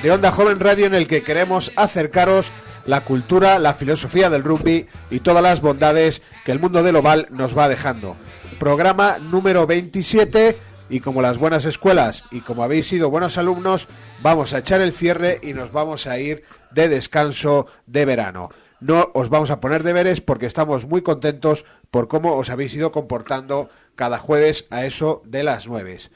de Onda Joven Radio, en el que queremos acercaros la cultura, la filosofía del rugby y todas las bondades que el mundo del oval nos va dejando. Programa número 27, y como las buenas escuelas y como habéis sido buenos alumnos, vamos a echar el cierre y nos vamos a ir de descanso de verano. No os vamos a poner deberes porque estamos muy contentos por cómo os habéis ido comportando cada jueves a eso de las 9.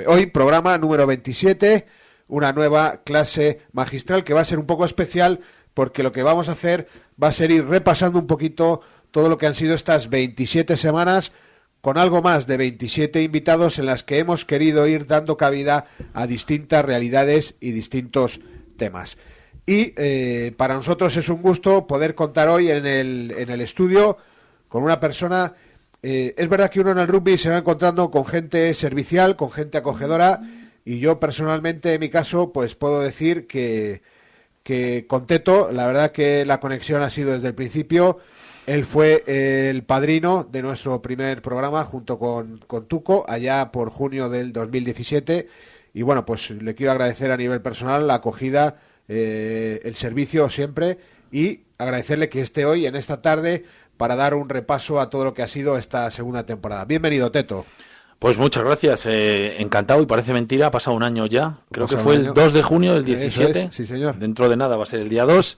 Hoy programa número 27, una nueva clase magistral que va a ser un poco especial, porque lo que vamos a hacer va a ser ir repasando un poquito todo lo que han sido estas 27 semanas, con algo más de 27 invitados en las que hemos querido ir dando cabida a distintas realidades y distintos temas. Y para nosotros es un gusto poder contar hoy en el estudio con una persona. Es verdad que uno en el rugby se va encontrando con gente servicial, con gente acogedora, y yo personalmente, en mi caso, pues puedo decir que con Teto, la verdad que la conexión ha sido desde el principio. Él fue el padrino de nuestro primer programa junto con Tuco, allá por junio del 2017, y bueno, pues le quiero agradecer a nivel personal la acogida, el servicio siempre, y agradecerle que esté hoy en esta tarde para dar un repaso a todo lo que ha sido esta segunda temporada. Bienvenido, Teto. Pues muchas gracias, encantado, y parece mentira, ha pasado un año ya, creo que fue el 2 de junio del 17, es, sí señor. Dentro de nada va a ser el día 2,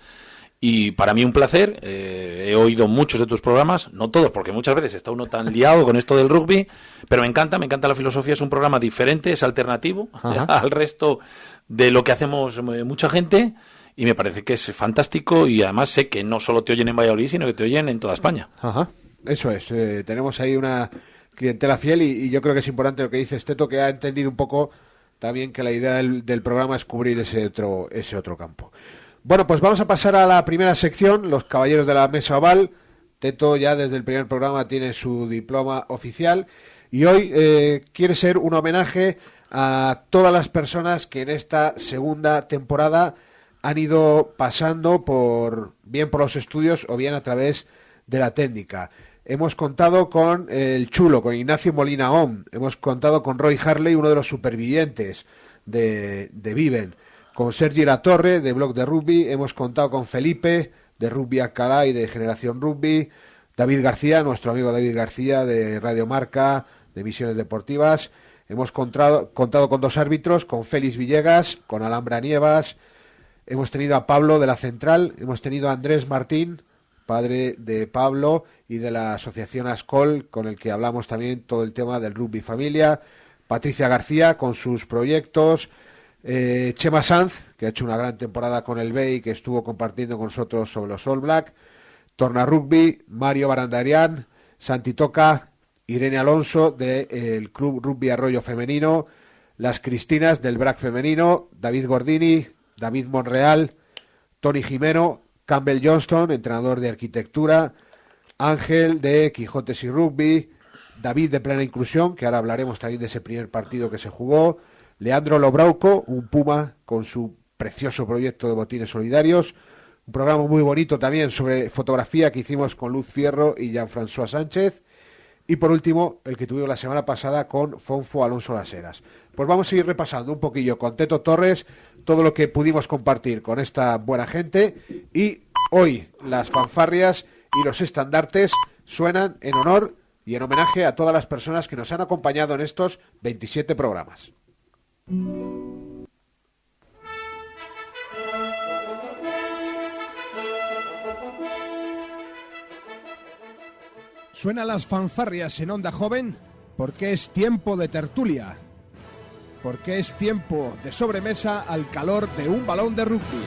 y para mí un placer. He oído muchos de tus programas, no todos, porque muchas veces está uno tan liado con esto del rugby, pero me encanta la filosofía, es un programa diferente, es alternativo al resto de lo que hacemos mucha gente, y me parece que es fantástico, y además sé que no solo te oyen en Valladolid, sino que te oyen en toda España. Ajá, eso es, tenemos ahí una clientela fiel, y yo creo que es importante lo que dice Teto, que ha entendido un poco también que la idea del programa es cubrir ese otro campo. Bueno, pues vamos a pasar a la primera sección, los caballeros de la mesa oval. Teto ya desde el primer programa tiene su diploma oficial, y hoy quiere ser un homenaje a todas las personas que en esta segunda temporada han ido pasando bien por los estudios o bien a través de la técnica. Hemos contado con el Chulo, con Ignacio Molina Om, hemos contado con Roy Harley, uno de los supervivientes de Viven, con Sergi Latorre, de Blog de Rugby, hemos contado con Felipe, de Rugby Alcalá y de Generación Rugby, David García, nuestro amigo David García, de Radio Marca, de Misiones Deportivas, hemos contado con dos árbitros, con Félix Villegas, con Alhambra Nievas, hemos tenido a Pablo de la Central, hemos tenido a Andrés Martín, padre de Pablo y de la asociación ASCOL, con el que hablamos también todo el tema del rugby familia, Patricia García con sus proyectos, Chema Sanz, que ha hecho una gran temporada con el BEI, que estuvo compartiendo con nosotros sobre los All Black, Torna Rugby, Mario Barandarian, Santi Toca, Irene Alonso del Club Rugby Arroyo Femenino, las Cristinas del BRAC Femenino, David Gordini, David Monreal, Tony Jimeno, Campbell Johnston, entrenador de arquitectura, Ángel de Quijotes y Rugby, David de Plena Inclusión, que ahora hablaremos también de ese primer partido que se jugó, Leandro Lobrauco, un puma con su precioso proyecto de botines solidarios, un programa muy bonito también sobre fotografía que hicimos con Luz Fierro y Jean-François Sánchez, y por último el que tuvimos la semana pasada con Fonfo Alonso Las Heras. Pues vamos a ir repasando un poquillo con Teto Torres todo lo que pudimos compartir con esta buena gente, y hoy las fanfarrias y los estandartes suenan en honor y en homenaje a todas las personas que nos han acompañado en estos 27 programas. Suenan las fanfarrias en Onda Joven porque es tiempo de tertulia, porque es tiempo de sobremesa al calor de un balón de rugby.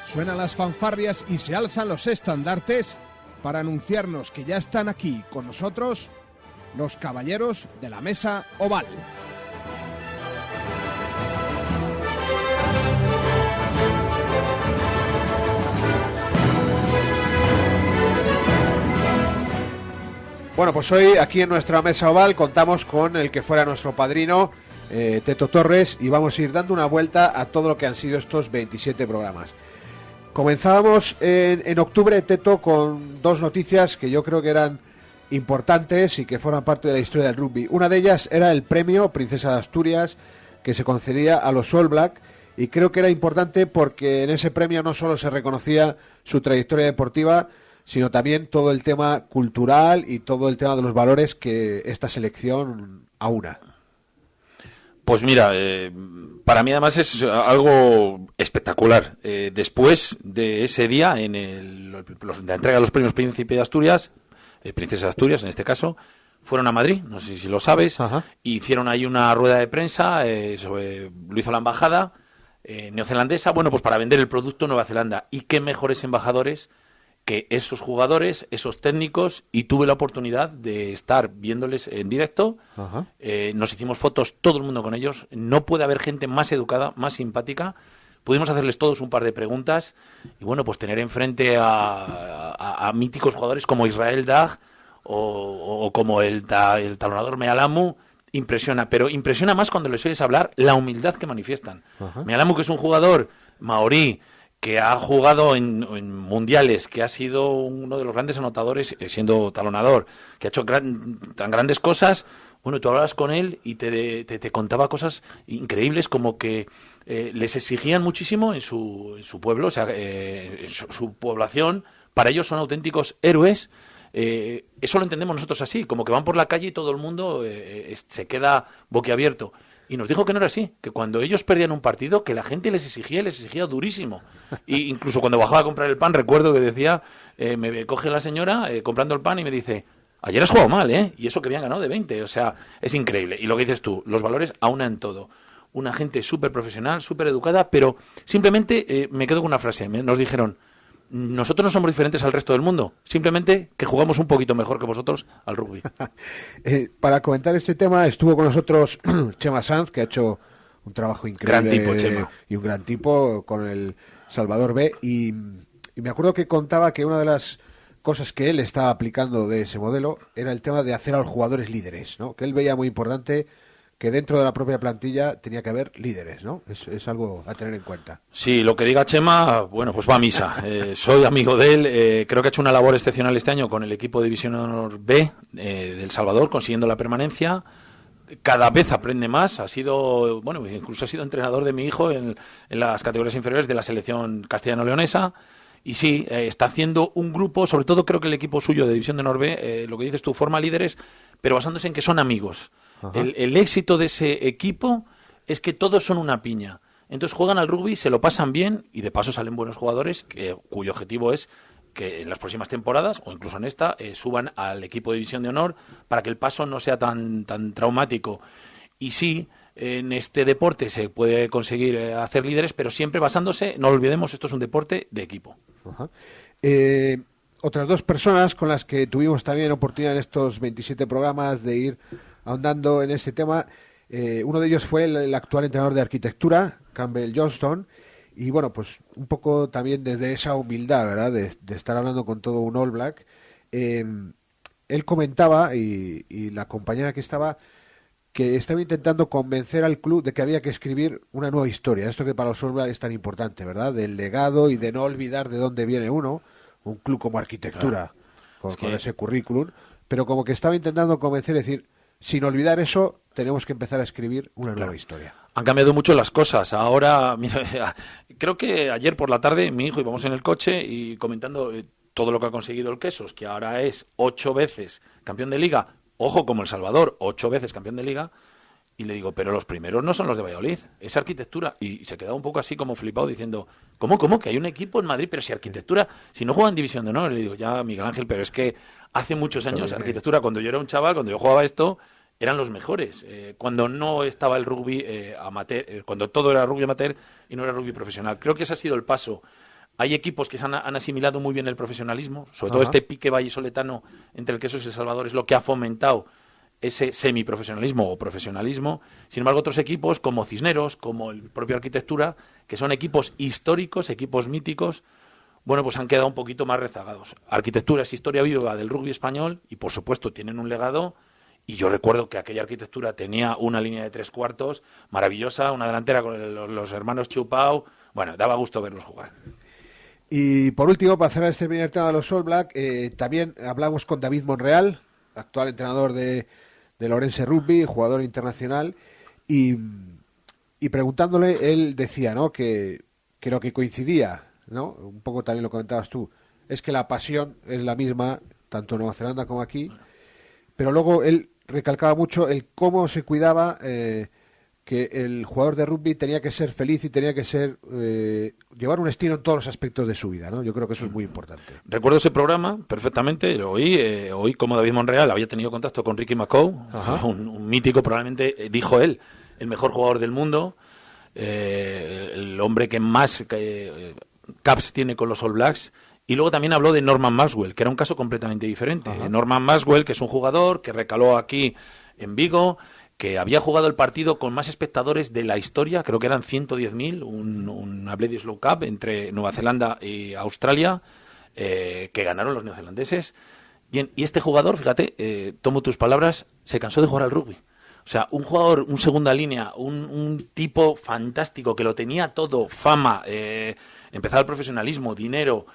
Suenan las fanfarrias y se alzan los estandartes para anunciarnos que ya están aquí con nosotros los caballeros de la mesa oval. Bueno, pues hoy aquí en nuestra mesa oval contamos con el que fuera nuestro padrino, Teto Torres, y vamos a ir dando una vuelta a todo lo que han sido estos 27 programas. Comenzábamos en octubre, Teto, con dos noticias que yo creo que eran importantes y que forman parte de la historia del rugby. Una de ellas era el premio Princesa de Asturias, que se concedía a los All Black, y creo que era importante porque en ese premio no solo se reconocía su trayectoria deportiva, sino también todo el tema cultural y todo el tema de los valores que esta selección aúna. Pues mira, para mí además es algo espectacular. Después de ese día, en la entrega de los premios Príncipe de Asturias, Princesa de Asturias en este caso, fueron a Madrid, no sé si lo sabes, hicieron ahí una rueda de prensa, lo hizo la embajada neozelandesa, bueno, pues para vender el producto Nueva Zelanda. Y qué mejores embajadores que esos jugadores, esos técnicos, y tuve la oportunidad de estar viéndoles en directo. Nos hicimos fotos todo el mundo con ellos. No puede haber gente más educada, más simpática. Pudimos hacerles todos un par de preguntas y bueno, pues tener enfrente a míticos jugadores como Israel Dag o como el talonador Mealamu. Impresiona, pero impresiona más cuando les oyes hablar la humildad que manifiestan. Mealamu, que es un jugador maorí, que ha jugado en mundiales, que ha sido uno de los grandes anotadores siendo talonador, que ha hecho tan grandes cosas. Bueno, tú hablabas con él y te contaba cosas increíbles, como que les exigían muchísimo en su pueblo, o sea, en su población. Para ellos son auténticos héroes. Eso lo entendemos nosotros así, como que van por la calle y todo el mundo se queda boquiabierto. Y nos dijo que no era así, que cuando ellos perdían un partido, que la gente les exigía durísimo. Y incluso cuando bajaba a comprar el pan, recuerdo que decía, me coge la señora comprando el pan y me dice: ayer has jugado mal, ¿eh? Y eso que habían ganado de 20, o sea, es increíble. Y lo que dices tú, los valores aunan todo. Una gente súper profesional, súper educada, pero simplemente me quedo con una frase. Nos dijeron: nosotros no somos diferentes al resto del mundo, simplemente que jugamos un poquito mejor que vosotros al rugby. Para comentar este tema estuvo con nosotros Chema Sanz, que ha hecho un trabajo increíble. Gran tipo, Chema. Y un gran tipo con el Salvador B. Y me acuerdo que contaba que una de las cosas que él estaba aplicando de ese modelo era el tema de hacer a los jugadores líderes, ¿no? Que él veía muy importante que dentro de la propia plantilla tenía que haber líderes, ¿no? Es algo a tener en cuenta. Sí, lo que diga Chema, bueno, pues va a misa. Soy amigo de él, creo que ha hecho una labor excepcional este año con el equipo de División Honor B de El Salvador, consiguiendo la permanencia. Cada vez aprende más, ha sido, bueno, incluso ha sido entrenador de mi hijo en las categorías inferiores de la selección castellano-leonesa. Y sí, está haciendo un grupo, sobre todo creo que el equipo suyo de División de Honor B, lo que dices tú, forma líderes, pero basándose en que son amigos. El éxito de ese equipo es que todos son una piña. Entonces juegan al rugby, se lo pasan bien y de paso salen buenos jugadores cuyo objetivo es que en las próximas temporadas o incluso en esta suban al equipo de División de Honor para que el paso no sea tan traumático. Y sí, en este deporte se puede conseguir hacer líderes, pero siempre basándose, no olvidemos, esto es un deporte de equipo. Otras dos personas con las que tuvimos también oportunidad en estos 27 programas de ir ahondando en ese tema, uno de ellos fue el actual entrenador de arquitectura, Campbell Johnston, y bueno, pues un poco también desde esa humildad, ¿verdad?, de estar hablando con todo un All Black. Él comentaba, y la compañera que estaba intentando convencer al club de que había que escribir una nueva historia, esto que para los All Black es tan importante, ¿verdad?, del legado y de no olvidar de dónde viene uno, un club como arquitectura, claro, con ese currículum, pero como que estaba intentando convencer, decir, sin olvidar eso, tenemos que empezar a escribir una nueva historia. Han cambiado mucho las cosas. Ahora, mira, creo que ayer por la tarde mi hijo íbamos en el coche y comentando todo lo que ha conseguido el Quesos, que ahora es 8 veces campeón de liga, ojo como El Salvador, 8 veces campeón de liga, y le digo, pero los primeros no son los de Valladolid, es arquitectura. Y se quedaba un poco así como flipado diciendo, ¿cómo? Que hay un equipo en Madrid, pero si arquitectura, si no juega en División de Honor. Le digo, ya Miguel Ángel, pero es que hace muchos años arquitectura, cuando yo era un chaval, cuando yo jugaba esto, eran los mejores. Cuando no estaba el rugby amateur, cuando todo era rugby amateur y no era rugby profesional. Creo que ese ha sido el paso. Hay equipos que han asimilado muy bien el profesionalismo, sobre todo este pique vallisoletano entre el Quesos y El Salvador es lo que ha fomentado ese semiprofesionalismo o profesionalismo. Sin embargo, otros equipos como Cisneros, como el propio Arquitectura, que son equipos históricos, equipos míticos, bueno, pues han quedado un poquito más rezagados. Arquitectura es historia viva del rugby español y, por supuesto, tienen un legado. Y yo recuerdo que aquella Arquitectura tenía una línea de 3 cuartos maravillosa, una delantera con los hermanos Chupau. Bueno, daba gusto verlos jugar. Y por último, para cerrar este primer tema de los All Black, también hablamos con David Monreal, actual entrenador de Orense Rugby, jugador internacional, y preguntándole, él decía, ¿no?, que lo que coincidía, ¿no?, un poco también lo comentabas tú, es que la pasión es la misma, tanto en Nueva Zelanda como aquí, pero luego él recalcaba mucho el cómo se cuidaba que el jugador de rugby tenía que ser feliz y tenía que ser llevar un estilo en todos los aspectos de su vida, ¿no? Yo creo que eso es muy importante. Recuerdo ese programa perfectamente, lo oí como David Monreal había tenido contacto con Ricky McCaw, un mítico, probablemente, dijo él, el mejor jugador del mundo, el hombre que más caps tiene con los All Blacks. Y luego también habló de Norman Maxwell, que era un caso completamente diferente. Norman Maxwell, que es un jugador que recaló aquí en Vigo, que había jugado el partido con más espectadores de la historia, creo que eran 110.000, una Bledisloe Cup entre Nueva Zelanda y Australia, que ganaron los neozelandeses. Bien, y este jugador, fíjate, tomo tus palabras, se cansó de jugar al rugby. O sea, un jugador, un segunda línea, un tipo fantástico que lo tenía todo, fama, empezaba el profesionalismo, dinero,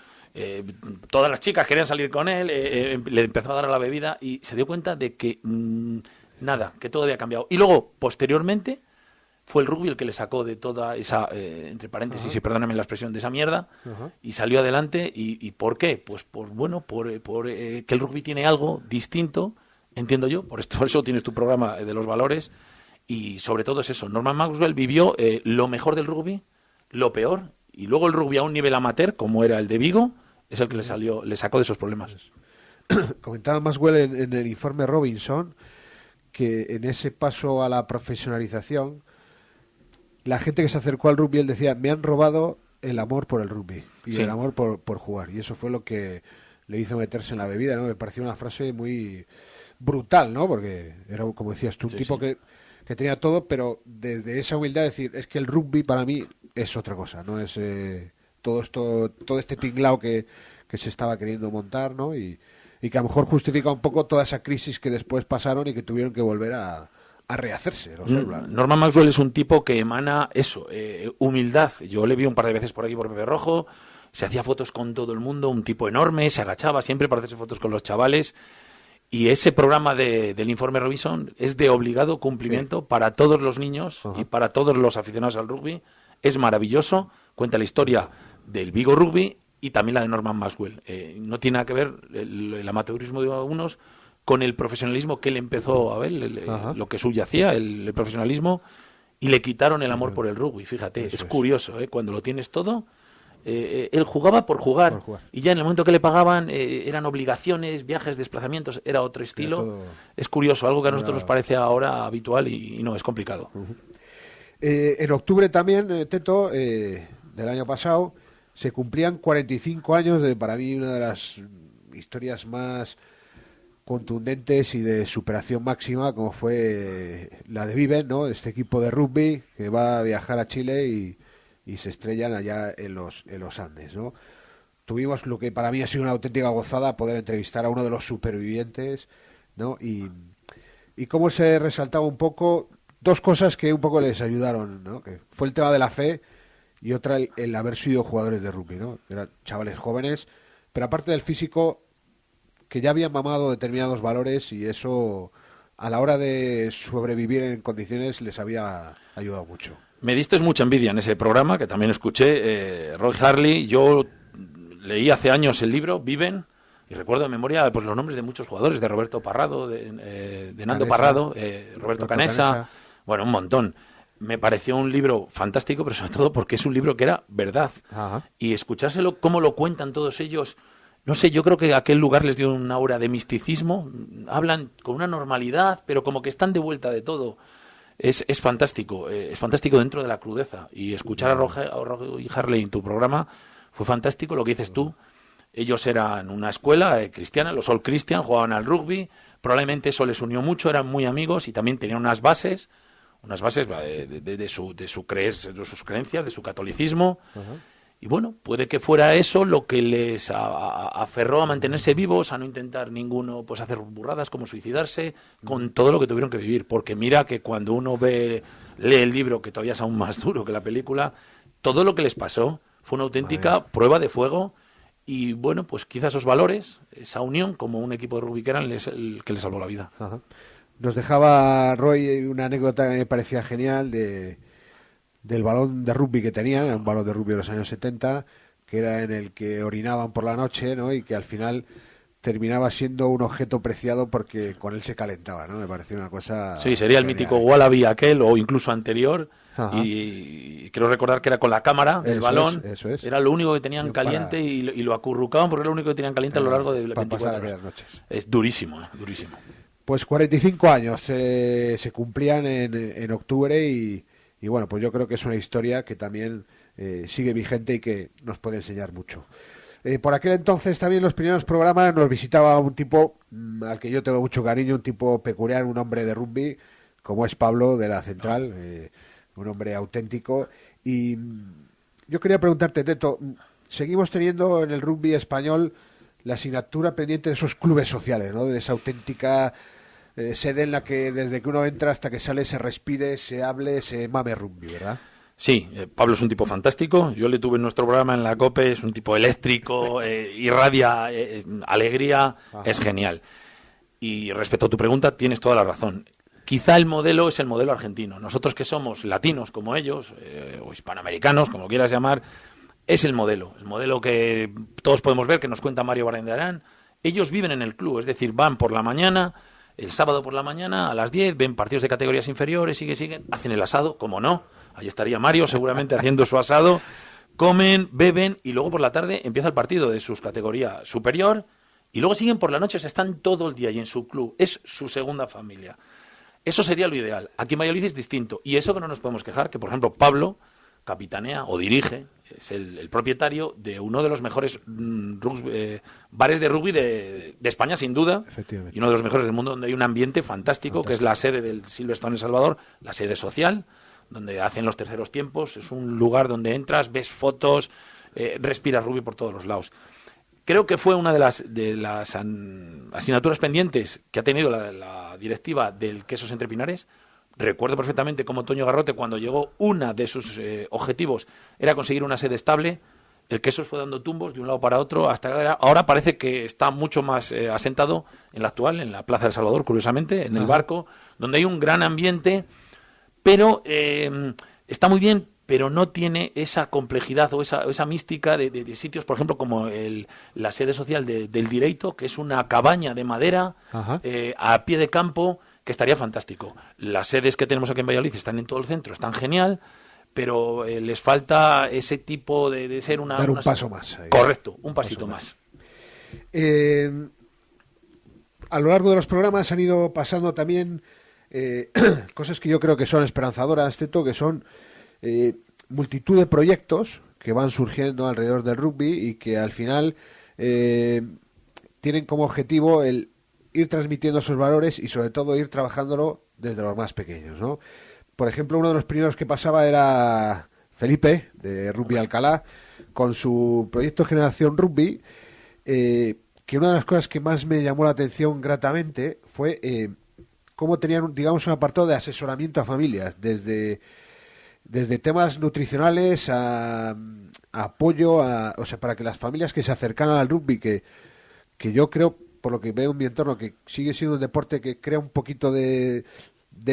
todas las chicas querían salir con él, le empezó a dar a la bebida y se dio cuenta de que nada, que todo había cambiado. Y luego, posteriormente, fue el rugby el que le sacó de toda esa, entre paréntesis, y perdóname la expresión, de esa mierda, y salió adelante. ¿Y por qué? Pues por que el rugby tiene algo distinto, entiendo yo, por eso tienes tu programa de los valores, y sobre todo es eso. Norman Maxwell vivió lo mejor del rugby, lo peor, y luego el rugby a un nivel amateur, como era el de Vigo, es el que le sacó de esos problemas. Comentaba Maxwell en el informe Robinson que en ese paso a la profesionalización, la gente que se acercó al rugby, él decía, me han robado el amor por el rugby y el amor por jugar. Y eso fue lo que le hizo meterse en la bebida, ¿no? Me pareció una frase muy brutal, ¿no? Porque era, como decías tú, un tipo que tenía todo, pero desde esa humildad decir, es que el rugby para mí es otra cosa, no es todo este tinglao que se estaba queriendo montar, ¿no? Y que a lo mejor justifica un poco toda esa crisis que después pasaron y que tuvieron que volver a rehacerse. Norman Maxwell es un tipo que emana eso, humildad. Yo le vi un par de veces por aquí por Pepe Rojo, se hacía fotos con todo el mundo, un tipo enorme, se agachaba siempre para hacerse fotos con los chavales. Y ese programa del informe Robinson es de obligado cumplimiento para todos los niños y para todos los aficionados al rugby. Es maravilloso, cuenta la historia del Vigo Rugby y también la de Norman Maxwell. No tiene nada que ver el amateurismo de unos con el profesionalismo que él empezó a ver, lo que subyacía, el profesionalismo, y le quitaron el amor por el rugby. Fíjate, es curioso, cuando lo tienes todo, él jugaba por jugar, y ya en el momento que le pagaban eran obligaciones, viajes, desplazamientos, era otro estilo. Es curioso, algo que a nosotros nos parece ahora habitual y no, es complicado. En octubre también, Teto, del año pasado, se cumplían 45 años de, para mí, una de las historias más contundentes y de superación máxima, como fue la de Viven, ¿no? Este equipo de rugby que va a viajar a Chile y se estrellan allá en los Andes, ¿no? Tuvimos lo que para mí ha sido una auténtica gozada, poder entrevistar a uno de los supervivientes, ¿no? Y cómo se resaltaba un poco dos cosas que un poco les ayudaron, ¿no? Que fue el tema de la fe y otra el haber sido jugadores de rugby, ¿no? Eran chavales jóvenes, pero aparte del físico, que ya habían mamado determinados valores, y eso a la hora de sobrevivir en condiciones les había ayudado mucho. Me diste mucha envidia en ese programa, que también escuché. Roy Harley, yo leí hace años el libro Viven, y recuerdo de memoria pues los nombres de muchos jugadores, de Roberto Parrado, de Nando Canesa, Parrado, Roberto Canesa, bueno, un montón. Me pareció un libro fantástico, pero sobre todo porque es un libro que era verdad. Y escuchárselo, cómo lo cuentan todos ellos, no sé, yo creo que aquel lugar les dio una aura de misticismo, hablan con una normalidad, pero como que están de vuelta de todo. Es fantástico dentro de la crudeza. Y escuchar a Roy Harley en tu programa fue fantástico, lo que dices tú. Ellos eran una escuela cristiana, los All Christian, jugaban al rugby, probablemente eso les unió mucho, eran muy amigos y también tenían unas bases de sus creencias, de su catolicismo. Y bueno, puede que fuera eso lo que les aferró a mantenerse vivos, a no intentar ninguno pues hacer burradas como suicidarse, con todo lo que tuvieron que vivir. Porque mira que cuando uno lee el libro, que todavía es aún más duro que la película, todo lo que les pasó fue una auténtica prueba de fuego. y bueno, pues quizás esos valores, esa unión como un equipo de rugby que eran el que les salvó la vida. Ajá. Nos dejaba Roy una anécdota que me parecía genial del balón de rugby que tenían, un balón de rugby de los años 70, que era en el que orinaban por la noche, ¿no? Y que al final terminaba siendo un objeto preciado porque con él se calentaba, ¿no? Me pareció una cosa... Sí, sería el genial. mítico Wallaby aquel o incluso anterior. Ajá. Y creo recordar que era con la cámara del balón. Eso es. Era lo único que tenían Para- caliente y lo acurrucaban porque era lo único que tenían caliente a lo largo de para 24 pasar horas. aquellas noches. Es durísimo, durísimo. Pues 45 años se cumplían en octubre y bueno, pues yo creo que es una historia que también sigue vigente y que nos puede enseñar mucho. Por aquel entonces también los primeros programas nos visitaba un tipo al que yo tengo mucho cariño, un tipo peculiar, un hombre de rugby, como es Pablo de la Central, un hombre auténtico. Y yo quería preguntarte, Teto, seguimos teniendo en el rugby español la asignatura pendiente de esos clubes sociales, ¿no? De esa auténtica sede en la que desde que uno entra hasta que sale se respire, se hable, se mame rugby, ¿verdad? Sí, Pablo es un tipo fantástico. Yo le tuve en nuestro programa en la COPE, es un tipo eléctrico, irradia alegría, es genial. Y respecto a tu pregunta, tienes toda la razón. Quizá el modelo es el modelo argentino. Nosotros que somos latinos como ellos, o hispanoamericanos, como quieras llamar, es el modelo que todos podemos ver, que nos cuenta Mario Barandiarán. Ellos viven en el club, es decir, van por la mañana, el sábado por la mañana a las 10, ven partidos de categorías inferiores, siguen, hacen el asado, como no, ahí estaría Mario seguramente haciendo su asado, comen, beben y luego por la tarde empieza el partido de su categoría superior y luego siguen por la noche, están todo el día y en su club, es su segunda familia. Eso sería lo ideal. Aquí en Valladolid es distinto y eso que no nos podemos quejar, que por ejemplo Pablo capitanea o dirige, es el propietario de uno de los mejores bares de rugby de España, sin duda, y uno de los mejores del mundo, donde hay un ambiente fantástico, que es la sede del Silverstone en Salvador, la sede social, donde hacen los terceros tiempos, es un lugar donde entras, ves fotos, respiras rugby por todos los lados. Creo que fue una de las asignaturas pendientes que ha tenido la directiva del Quesos Entre Pinares. Recuerdo perfectamente cómo Toño Garrote, cuando llegó, una de sus objetivos era conseguir una sede estable. El Quesos fue dando tumbos de un lado para otro, hasta ahora parece que está mucho más asentado en la actual, en la Plaza del Salvador, curiosamente, en el Barco, donde hay un gran ambiente, pero está muy bien, pero no tiene esa complejidad o esa mística de sitios, por ejemplo, como la sede social del Direito, que es una cabaña de madera a pie de campo, que estaría fantástico. Las sedes que tenemos aquí en Valladolid están en todo el centro, están genial, pero les falta ese tipo de ser una... Dar un paso más. Ahí. Correcto, un pasito más. A lo largo de los programas han ido pasando también cosas que yo creo que son esperanzadoras, Teto, que son multitud de proyectos que van surgiendo alrededor del rugby y que al final tienen como objetivo el ir transmitiendo esos valores y sobre todo ir trabajándolo desde los más pequeños, ¿no? Por ejemplo, uno de los primeros que pasaba era Felipe, de Rugby Alcalá, con su proyecto Generación Rugby, que una de las cosas que más me llamó la atención gratamente fue cómo tenían, digamos, un apartado de asesoramiento a familias, desde temas nutricionales a apoyo, o sea, para que las familias que se acercaran al rugby, que yo creo, por lo que veo en mi entorno, que sigue siendo un deporte que crea un poquito de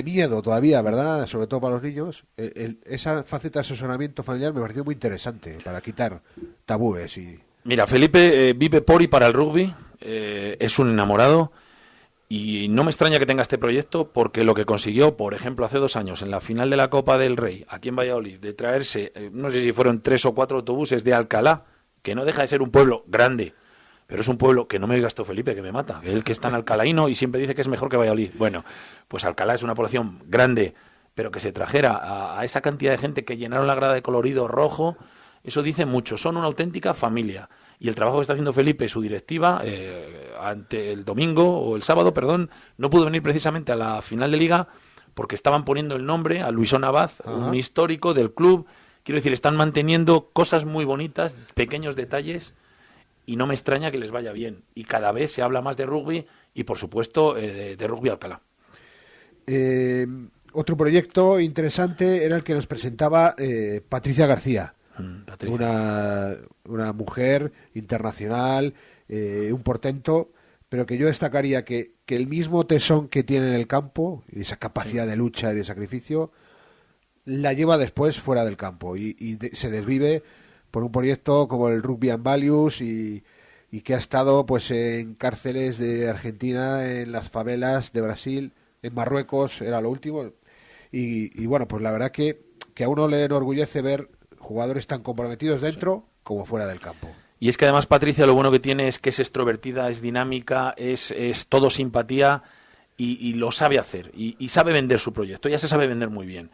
miedo todavía, ¿verdad? Sobre todo para los niños. Esa faceta de asesoramiento familiar me pareció muy interesante para quitar tabúes. Mira, Felipe vive por y para el rugby, es un enamorado y no me extraña que tenga este proyecto porque lo que consiguió, por ejemplo, hace 2 años en la final de la Copa del Rey, aquí en Valladolid, de traerse, no sé si fueron 3 o 4 autobuses de Alcalá, que no deja de ser un pueblo grande, pero es un pueblo que no me digas tú, Felipe, que me mata. Él que está en Alcalaíno y siempre dice que es mejor que Valladolid. Bueno, pues Alcalá es una población grande, pero que se trajera a esa cantidad de gente que llenaron la grada de colorido rojo, eso dice mucho. Son una auténtica familia. Y el trabajo que está haciendo Felipe y su directiva, ante el domingo, o el sábado, perdón, no pudo venir precisamente a la final de Liga porque estaban poniendo el nombre a Luisón Abad, un histórico del club. Quiero decir, están manteniendo cosas muy bonitas, pequeños detalles, y no me extraña que les vaya bien. Y cada vez se habla más de rugby y, por supuesto, de Rugby Alcalá. Otro proyecto interesante era el que nos presentaba Patricia García. Patricia. Una mujer internacional, un portento, pero que yo destacaría que el mismo tesón que tiene en el campo, y esa capacidad de lucha y de sacrificio, la lleva después fuera del campo y se desvive por un proyecto como el Rugby and Values y que ha estado pues en cárceles de Argentina, en las favelas de Brasil, en Marruecos, era lo último. Y bueno, pues la verdad que a uno le enorgullece ver jugadores tan comprometidos dentro como fuera del campo. Y es que además Patricia lo bueno que tiene es que es extrovertida, es dinámica, es todo simpatía y lo sabe hacer y sabe vender su proyecto, ya se sabe vender muy bien.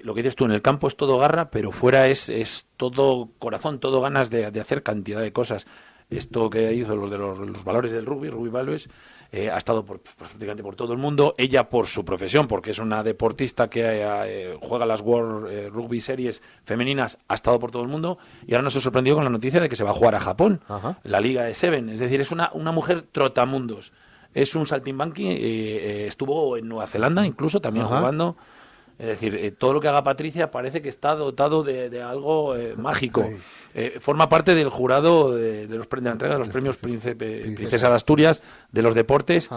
Lo que dices tú, en el campo es todo garra, pero fuera es todo corazón, todo ganas de hacer cantidad de cosas. Esto que hizo los de los valores del rugby values, ha estado prácticamente por todo el mundo. Ella por su profesión, porque es una deportista que juega las World Rugby Series femeninas, ha estado por todo el mundo. Y ahora nos ha sorprendido con la noticia de que se va a jugar a Japón, la Liga de Seven. Es decir, es una mujer trotamundos. Es un saltimbanqui, estuvo en Nueva Zelanda incluso también jugando. Es decir, todo lo que haga Patricia parece que está dotado de algo mágico. Forma parte del jurado de la entrega de los premios Princesa de Asturias de los deportes.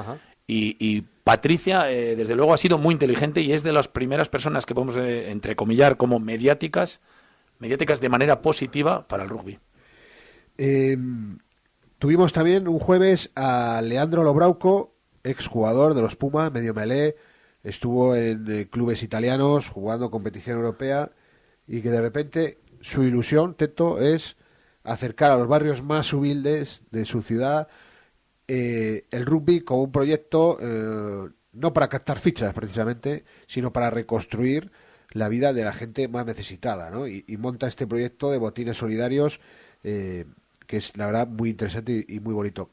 Y Patricia, desde luego, ha sido muy inteligente y es de las primeras personas que podemos entrecomillar como mediáticas de manera positiva para el rugby. Tuvimos también un jueves a Leandro Lobrauco, exjugador de los Puma, medio melé. Estuvo en clubes italianos jugando competición europea y que de repente su ilusión, Teto, es acercar a los barrios más humildes de su ciudad el rugby como un proyecto no para captar fichas precisamente, sino para reconstruir la vida de la gente más necesitada, ¿no? Y monta este proyecto de botines solidarios que es la verdad muy interesante y muy bonito.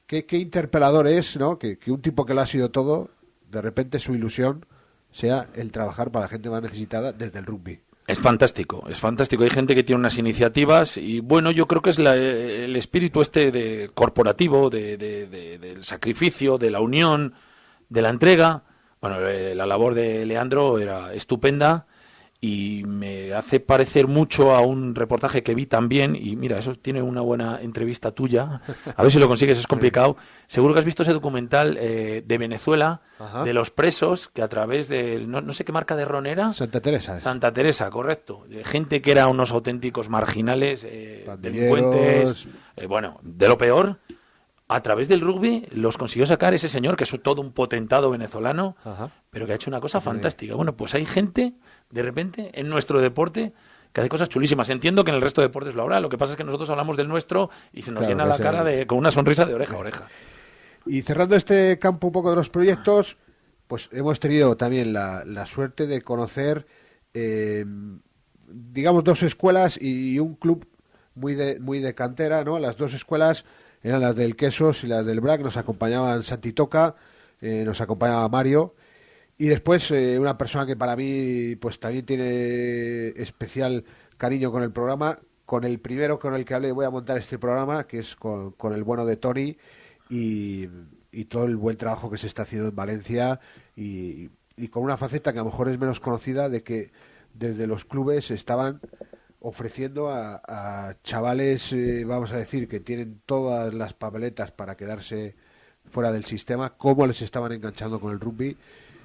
Qué interpelador es, ¿no? Que un tipo que lo ha sido todo, de repente su ilusión sea el trabajar para la gente más necesitada desde el rugby. Es fantástico. Hay gente que tiene unas iniciativas y bueno, yo creo que es el espíritu de corporativo, del sacrificio, de la unión, de la entrega. Bueno, la labor de Leandro era estupenda y me hace parecer mucho a un reportaje que vi también, y mira, eso tiene una buena entrevista tuya, a ver si lo consigues, es complicado. Seguro que has visto ese documental de Venezuela, de los presos, que a través de, no sé qué marca de ron era. Santa Teresa, correcto. De gente que era unos auténticos marginales, delincuentes, bueno, de lo peor. A través del rugby los consiguió sacar ese señor, que es todo un potentado venezolano, pero que ha hecho una cosa fantástica. Bueno, pues hay gente, de repente, en nuestro deporte, que hace cosas chulísimas. Entiendo que en el resto de deportes lo habrá. Lo que pasa es que nosotros hablamos del nuestro y se nos llena la cara con una sonrisa de oreja a oreja. Y cerrando este campo un poco de los proyectos, pues hemos tenido también la suerte de conocer, digamos, dos escuelas y un club muy de cantera, ¿no? Las dos escuelas eran las del Quesos y las del BRAC, nos acompañaban Santi Toca, nos acompañaba Mario, y después una persona que para mí pues también tiene especial cariño con el programa, con el primero con el que hablé voy a montar este programa, que es con el bueno de Tony, y todo el buen trabajo que se está haciendo en Valencia, y con una faceta que a lo mejor es menos conocida, de que desde los clubes estaban ofreciendo a chavales, vamos a decir, que tienen todas las papeletas para quedarse fuera del sistema, cómo les estaban enganchando con el rugby.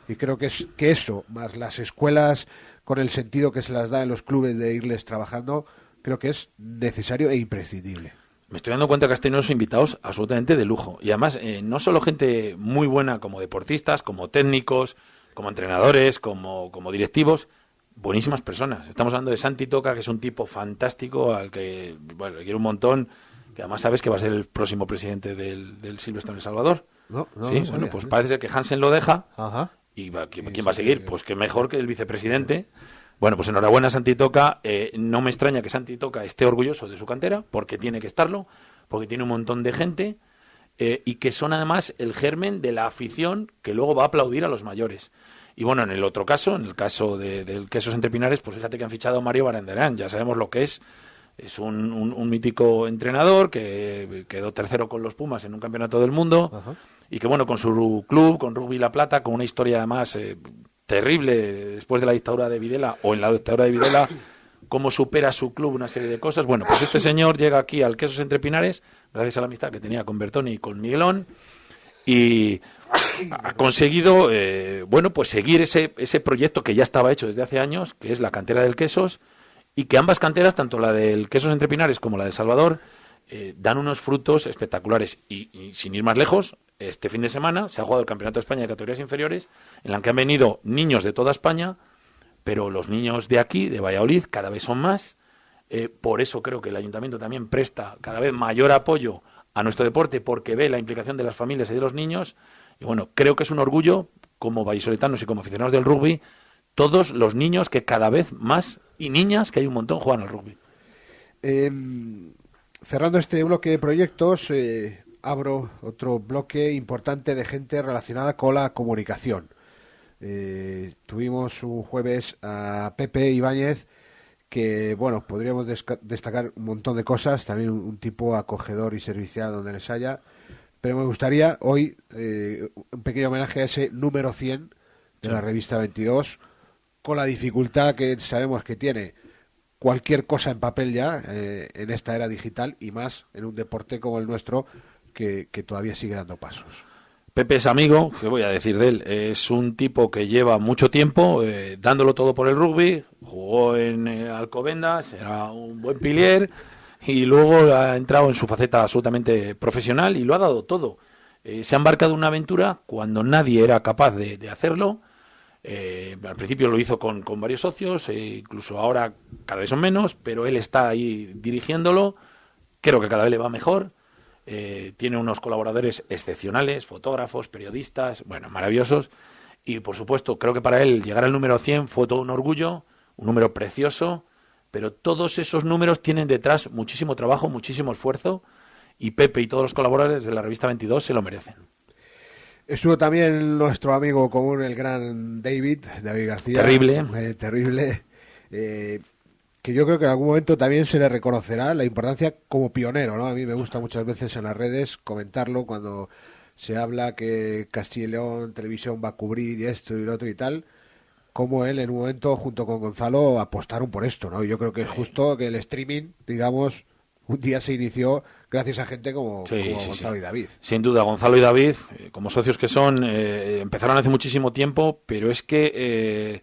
Y creo que eso, más las escuelas con el sentido que se las da en los clubes de irles trabajando, creo que es necesario e imprescindible. Me estoy dando cuenta que has tenido unos invitados absolutamente de lujo. Y además, no solo gente muy buena como deportistas, como técnicos, como entrenadores, como directivos, buenísimas personas. Estamos hablando de Santi Toca, que es un tipo fantástico, al que le quiero un montón, que además sabes que va a ser el próximo presidente del Silverstone El Salvador. No sí, bueno, pues parece ser que Hansen lo deja. ¿Y quién va a seguir? Sí. Pues que mejor que el vicepresidente. Bueno, pues enhorabuena a Santi Toca. No me extraña que Santi Toca esté orgulloso de su cantera, porque tiene que estarlo, porque tiene un montón de gente y que son además el germen de la afición que luego va a aplaudir a los mayores. Y bueno, en el otro caso, en el caso del Quesos Entre Pinares, pues fíjate que han fichado a Mario Baranderán. Ya sabemos lo que es. Es un mítico entrenador que quedó tercero con los Pumas en un campeonato del mundo. Y que bueno, con su club, con Rugby La Plata, con una historia además terrible después de la dictadura de Videla, o en la dictadura de Videla, cómo supera su club una serie de cosas. Bueno, pues este señor llega aquí al Quesos Entre Pinares, gracias a la amistad que tenía con Bertoni y con Miguelón, y ha conseguido, bueno, pues seguir ese proyecto que ya estaba hecho desde hace años, que es la cantera del Quesos, y que ambas canteras, tanto la del Quesos Entre Pinares como la de Salvador, dan unos frutos espectaculares. Y sin ir más lejos, este fin de semana se ha jugado el Campeonato de España de categorías inferiores, en la que han venido niños de toda España, pero los niños de aquí, de Valladolid, cada vez son más. Por eso creo que el Ayuntamiento también presta cada vez mayor apoyo a nuestro deporte, porque ve la implicación de las familias y de los niños. Y bueno, creo que es un orgullo, como vallisoletanos y como aficionados del rugby, todos los niños que cada vez más, y niñas, que hay un montón, juegan al rugby. Cerrando este bloque de proyectos, abro otro bloque importante de gente relacionada con la comunicación. Tuvimos un jueves a Pepe Ibáñez, que, bueno, podríamos destacar un montón de cosas, también un tipo acogedor y servicial donde les haya, pero me gustaría hoy un pequeño homenaje a ese número 100 de la revista 22, con la dificultad que sabemos que tiene cualquier cosa en papel ya en esta era digital, y más en un deporte como el nuestro que todavía sigue dando pasos. Pepe es amigo, ¿qué voy a decir de él? Es un tipo que lleva mucho tiempo dándolo todo por el rugby, jugó en Alcobendas, era un buen pilier y luego ha entrado en su faceta absolutamente profesional y lo ha dado todo. Se ha embarcado en una aventura cuando nadie era capaz de hacerlo. Al principio lo hizo con varios socios, incluso ahora cada vez son menos, pero él está ahí dirigiéndolo. Creo que cada vez le va mejor. Tiene unos colaboradores excepcionales, fotógrafos, periodistas, bueno, maravillosos. Y por supuesto, creo que para él llegar al número 100 fue todo un orgullo, un número precioso, pero todos esos números tienen detrás muchísimo trabajo, muchísimo esfuerzo, y Pepe y todos los colaboradores de la revista 22 se lo merecen. Estuvo también nuestro amigo común, el gran David García. Terrible. Terrible. Que yo creo que en algún momento también se le reconocerá la importancia como pionero, ¿no? A mí me gusta muchas veces en las redes comentarlo cuando se habla que Castilla y León Televisión va a cubrir y esto y lo otro y tal, como él en un momento junto con Gonzalo apostaron por esto, ¿no? Yo creo que es justo que el streaming, digamos, un día se inició gracias a gente como Gonzalo y David. Sin duda, Gonzalo y David, como socios que son, empezaron hace muchísimo tiempo, pero es que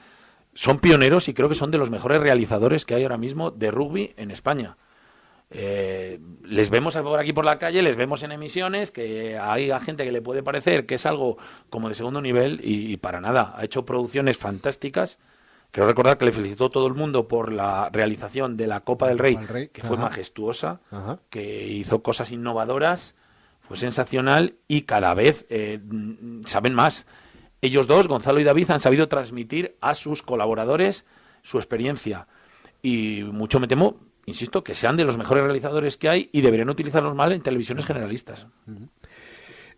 son pioneros y creo que son de los mejores realizadores que hay ahora mismo de rugby en España. Les vemos por aquí por la calle, les vemos en emisiones, que hay gente que le puede parecer que es algo como de segundo nivel y para nada. Ha hecho producciones fantásticas. Quiero recordar que le felicitó todo el mundo por la realización de la Copa del Rey, que fue majestuosa, que hizo cosas innovadoras, fue sensacional y cada vez saben más. Ellos dos, Gonzalo y David, han sabido transmitir a sus colaboradores su experiencia y mucho me temo, insisto, que sean de los mejores realizadores que hay y deberían utilizarlos mal en televisiones generalistas.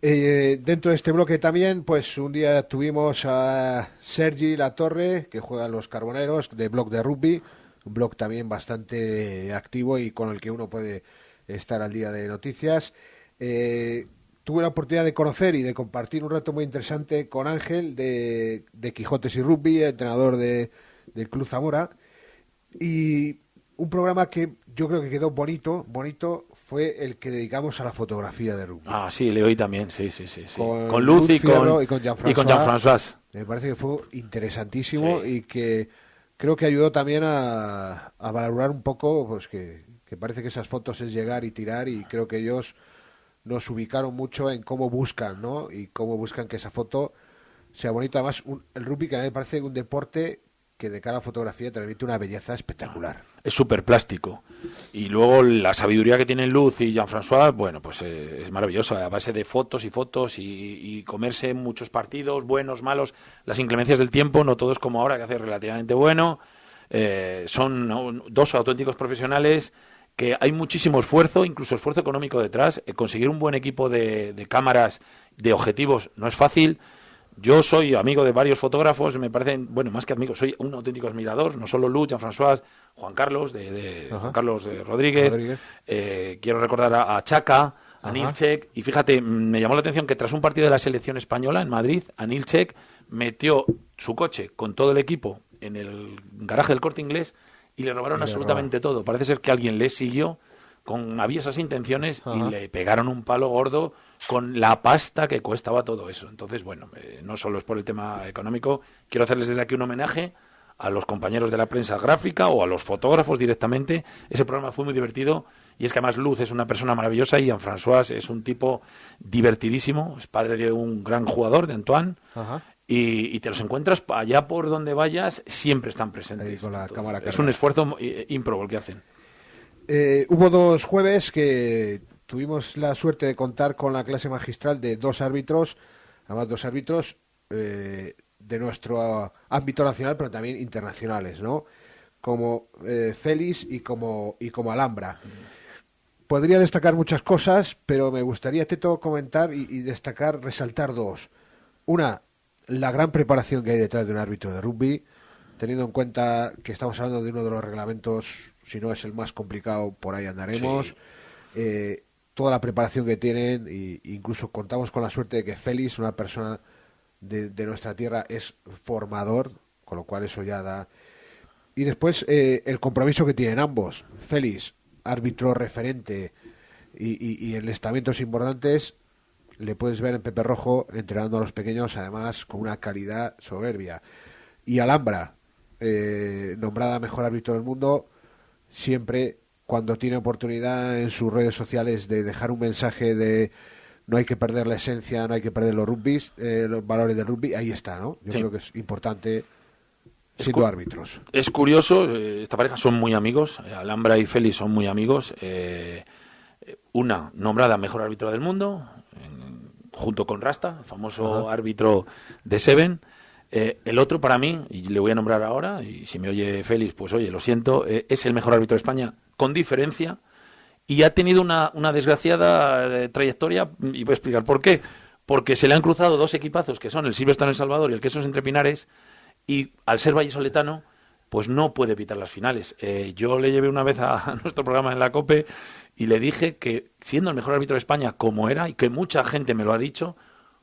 Dentro de este bloque también, pues un día tuvimos a Sergi Latorre, que juega en los Carboneros, de Blog de Rugby, un blog también bastante activo y con el que uno puede estar al día de noticias. Tuve la oportunidad de conocer y de compartir un rato muy interesante con Ángel de Quijotes y Rugby, entrenador del Club Zamora, y un programa que yo creo que quedó bonito fue el que dedicamos a la fotografía de rugby. Ah, sí, le oí también, sí. Con Luz y con Jean-François. Me parece que fue interesantísimo y que creo que ayudó también a valorar un poco, pues que parece que esas fotos es llegar y tirar, y creo que ellos nos ubicaron mucho en cómo buscan, ¿no? Y cómo buscan que esa foto sea bonita. Además, el rugby, que a mí me parece un deporte que de cara a fotografía transmite una belleza espectacular. Es súper plástico. Y luego la sabiduría que tienen Luz y Jean-François, bueno, pues es maravilloso, a base de fotos y comerse muchos partidos, buenos, malos, las inclemencias del tiempo, no todo es como ahora, que hace relativamente bueno. Son dos auténticos profesionales que hay muchísimo esfuerzo, incluso esfuerzo económico detrás. Conseguir un buen equipo de cámaras, de objetivos, no es fácil. Yo soy amigo de varios fotógrafos, me parecen, bueno, más que amigo, soy un auténtico admirador, no solo Luz, Jean-François, Juan Carlos, Juan Carlos Rodríguez. Quiero recordar a Chaka, a Nilcek, y fíjate, me llamó la atención que tras un partido de la selección española en Madrid, a Nilcek metió su coche con todo el equipo en el garaje del Corte Inglés y le robaron absolutamente todo. Parece ser que alguien le siguió con aviesas intenciones y le pegaron un palo gordo con la pasta que costaba todo eso. Entonces, bueno, no solo es por el tema económico, quiero hacerles desde aquí un homenaje a los compañeros de la prensa gráfica o a los fotógrafos directamente. Ese programa fue muy divertido y es que además Luz es una persona maravillosa y Jean-François es un tipo divertidísimo, es padre de un gran jugador, de Antoine. Y te los encuentras allá por donde vayas, siempre están presentes. Con la Entonces, cámara es un esfuerzo ímprobo el que hacen. Hubo 2 jueves que tuvimos la suerte de contar con la clase magistral de 2 árbitros, además 2 árbitros de nuestro ámbito nacional, pero también internacionales, ¿no? Como Félix y como Alhambra. Podría destacar muchas cosas, pero me gustaría, Teto, comentar y destacar, resaltar 2. Una, la gran preparación que hay detrás de un árbitro de rugby, teniendo en cuenta que estamos hablando de uno de los reglamentos, si no es el más complicado, por ahí andaremos. Sí. Toda la preparación que tienen, e incluso contamos con la suerte de que Félix, una persona de nuestra tierra, es formador, con lo cual eso ya da. Y después el compromiso que tienen ambos. Félix, árbitro referente y en estamentos importantes, le puedes ver en Pepe Rojo entrenando a los pequeños, además con una calidad soberbia. Y Alhambra, nombrada mejor árbitro del mundo, siempre cuando tiene oportunidad en sus redes sociales de dejar un mensaje de no hay que perder la esencia, no hay que perder los valores del rugby, ahí está, ¿no? Yo creo que es importante siendo árbitros. Es curioso, esta pareja son muy amigos, Alhambra y Félix son muy amigos. Una nombrada mejor árbitro del mundo, junto con Rasta, el famoso árbitro de Seven. El otro para mí, y le voy a nombrar ahora, y si me oye Félix, pues oye, lo siento, es el mejor árbitro de España con diferencia, y ha tenido una desgraciada trayectoria, y voy a explicar por qué. Porque se le han cruzado 2 equipazos, que son el Silverstone El Salvador y el Quesos Entre Pinares, y al ser vallisoletano, pues no puede pitar las finales. Yo le llevé una vez a nuestro programa en la COPE y le dije que, siendo el mejor árbitro de España como era, y que mucha gente me lo ha dicho,